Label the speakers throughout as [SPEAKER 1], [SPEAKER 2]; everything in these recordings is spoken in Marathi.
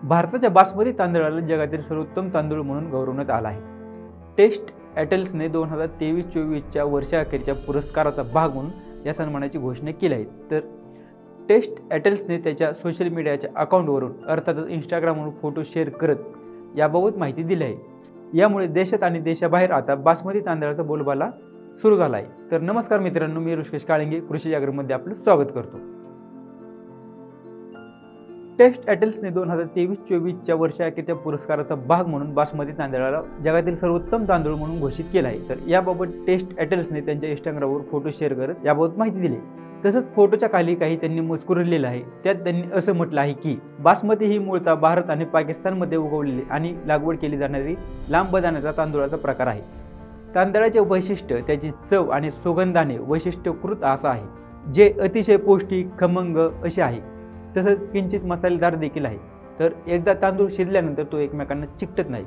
[SPEAKER 1] भारताच्या बासमती तांदळाला जगातील सर्वोत्तम तांदूळ म्हणून गौरवण्यात आला आहे। टेस्ट ॲटल्सने 2023-24च्या वर्षाअखेरच्या पुरस्काराचा भाग म्हणून या सन्मानाची घोषणा केली आहे। तर टेस्ट ॲटल्सने त्याच्या सोशल मीडियाच्या अकाउंटवरून अर्थातच इंस्टाग्रामवरून फोटो शेअर करत याबाबत माहिती दिली आहे। यामुळे देशात आणि देशाबाहेर आता बासमती तांदळाचा बोलबाला सुरू झाला आहे। तर नमस्कार मित्रांनो, मी ऋषिकेश काळिंगे कृषी जागरणमध्ये आपलं स्वागत करतो। टेस्ट ॲटल्सने 2023-24च्या वर्षाअखेरच्या पुरस्काराचा भाग म्हणून बासमती तांदळाला जगातील सर्वोत्तम तांदूळ म्हणून घोषित केला आहे। तर याबाबत टेस्ट ॲटल्सने त्यांच्या इंस्टाग्रामवर फोटो शेअर करत याबाबत माहिती दिली। तसंच फोटोच्या खाली काही त्यांनी मजकूर लिहिलेला आहे। त्यात त्यांनी असं म्हटलं आहे की बासमती ही मूळतः भारत आणि पाकिस्तानमध्ये उगवलेली आणि लागवड केली जाणारी लांब दाण्याचा तांदूळाचा प्रकार आहे। तांदळाचे वैशिष्ट्य त्याची चव आणि सुगंधाने वैशिष्ट्यीकृत असं आहे, जे अतिशय पौष्टिक खमंग असे आहे। तसंच किंचित मसालेदार देखील आहे। तर एकदा तांदूळ शिजल्यानंतर तो एकमेकांना चिकटत नाही,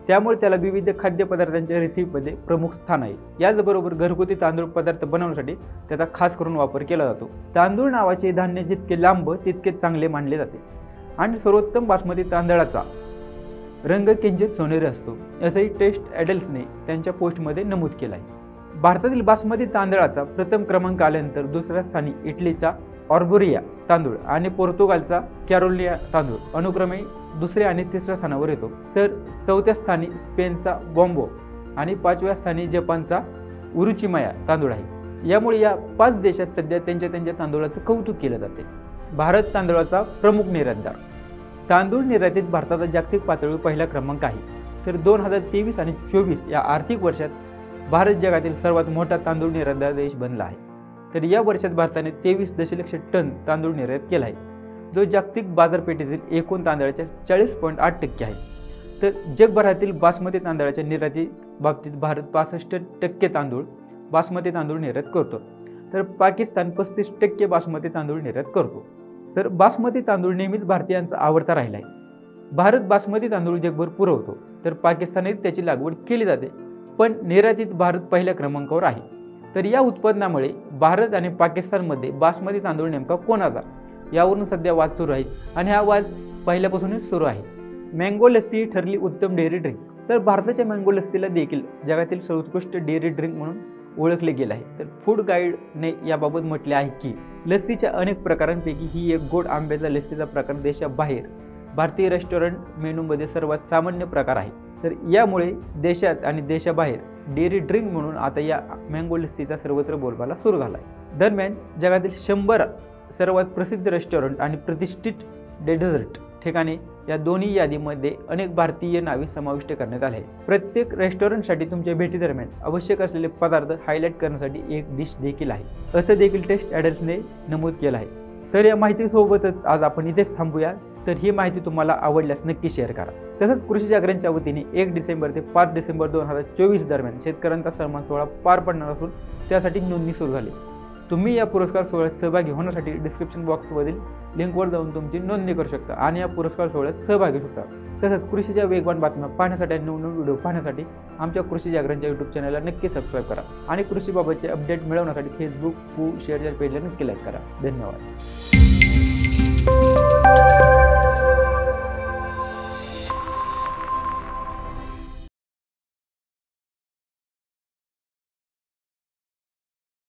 [SPEAKER 1] त्यामुळे त्याला विविध खाद्यपदार्थांच्या रेसिपीमध्ये प्रमुख स्थान आहे। याचबरोबर घरगुती तांदूळ पदार्थ बनवण्यासाठी त्याचा खास करून वापर केला जातो। तांदूळ नावाचे धान्य जितके लांब तितके चांगले मानले जाते आणि सर्वोत्तम बासमती तांदळाचा रंग किंचित सोनेरी असतो, असंही टेस्ट ॲटल्सने त्यांच्या पोस्टमध्ये नमूद केलं आहे। भारतातील बासमती तांदळाचा प्रथम क्रमांक आल्यानंतर दुसऱ्या स्थानी इटलीचा ऑर्बोरिया तांदूळ आणि पोर्तुगालचा कॅरोलिना तांदूळ अनुक्रमे दुसऱ्या आणि तिसऱ्या स्थानावर येतो। तर चौथ्या स्थानी स्पेनचा बॉम्बो आणि पाचव्या स्थानी जपानचा उरुचिमाया तांदूळ आहे। यामुळे या 5 देशात सध्या त्यांच्या तांदूळाचं कौतुक केलं जाते। भारत तांदूळाचा प्रमुख निर्यातदार। तांदूळ निर्यातीत भारताचा जागतिक पातळीवर पहिला क्रमांक आहे। तर 2023 आणि 24 या आर्थिक वर्षात भारत जगातील सर्वात मोठा तांदूळ निर्यातदार देश बनला आहे। तर या वर्षात भारताने 23 दशलक्ष टन तांदूळ निर्यात केला आहे, जो जागतिक बाजारपेठेतील एकूण तांदळाच्या 40.8% आहे। तर जगभरातील बासमती तांदळाच्या निर्याती बाबतीत भारत 65% तांदूळ बासमती तांदूळ निर्यात करतो, तर पाकिस्तान 35% बासमती तांदूळ निर्यात करतो। तर बासमती तांदूळ नेहमीच भारतीयांचा आवडता राहिला आहे। भारत बासमती तांदूळ जगभर पुरवतो, तर पाकिस्तानात त्याची लागवड केली जाते, पण निर्यातीत भारत पहिल्या क्रमांकावर आहे। तर या उत्पादनामुळे भारत आणि पाकिस्तानमध्ये बासमती तांदूळ नेमका कोणाचा यावरून सध्या वाद सुरू आहे आणि हा वाद पहिल्यापासूनच सुरू आहे। मँगो लस्सी ठरली उत्तम डेअरी ड्रिंक। तर भारताच्या मँगो लस्सीला देखील जगातील सर्वोत्कृष्ट डेअरी ड्रिंक म्हणून ओळखले गेले आहे। तर फूड गाईडने याबाबत म्हटले आहे की लस्सीच्या अनेक प्रकारांपैकी ही एक गोड आंब्याचा लस्सीचा प्रकार देशाबाहेर भारतीय रेस्टॉरंट मेनूमध्ये सर्वात सामान्य प्रकार आहे। तर यामुळे देशात आणि देशाबाहेर डेअरी ड्रिंक म्हणून आता या मँगो लस्सीचा सर्वत्र बोलबाला सुरू झाला आहे। दरम्यान जगातील 100 सर्वात प्रसिद्ध रेस्टॉरंट आणि प्रतिष्ठित डेझर्ट ठिकाणी या दोन्ही यादीमध्ये अनेक भारतीय नावे समाविष्ट करण्यात आले आहेत। प्रत्येक रेस्टॉरंटसाठी तुमच्या भेटी दरम्यान आवश्यक असलेले पदार्थ हायलाइट करण्यासाठी एक डिश देखील आहे, असं देखील टेस्ट ॲटल्सने नमूद केलं आहे। तर या माहितीसोबतच आज आपण इथेच थांबूया। तर ही माहिती तुम्हाला आवडल्यास नक्की शेअर करा। तसंच कृषी जागरणच्या वतीने 1 डिसेंबर ते 5 डिसेंबर 2024 दरम्यान शेतकऱ्यांचा सन्मान सोहळा पार पडणार असून त्यासाठी नोंदणी सुरू झाली। तुम्ही या पुरस्कार सोहळ्यात सहभागी होण्यासाठी डिस्क्रिप्शन बॉक्समधील लिंकवर जाऊन तुमची नोंदणी करू शकता आणि या पुरस्कार सोहळ्यात सहभागी होऊ शकता। तसंच कृषीच्या वेगवान बातम्या पाहण्यासाठी आणि नवनवीन व्हिडिओ पाहण्यासाठी आमच्या कृषी जागरणच्या यूट्यूब चॅनलला नक्की सबस्क्राईब करा आणि कृषीबाबतचे अपडेट मिळवण्यासाठी फेसबुक शेअरच्या पेजला नक्की लाईक करा। धन्यवाद।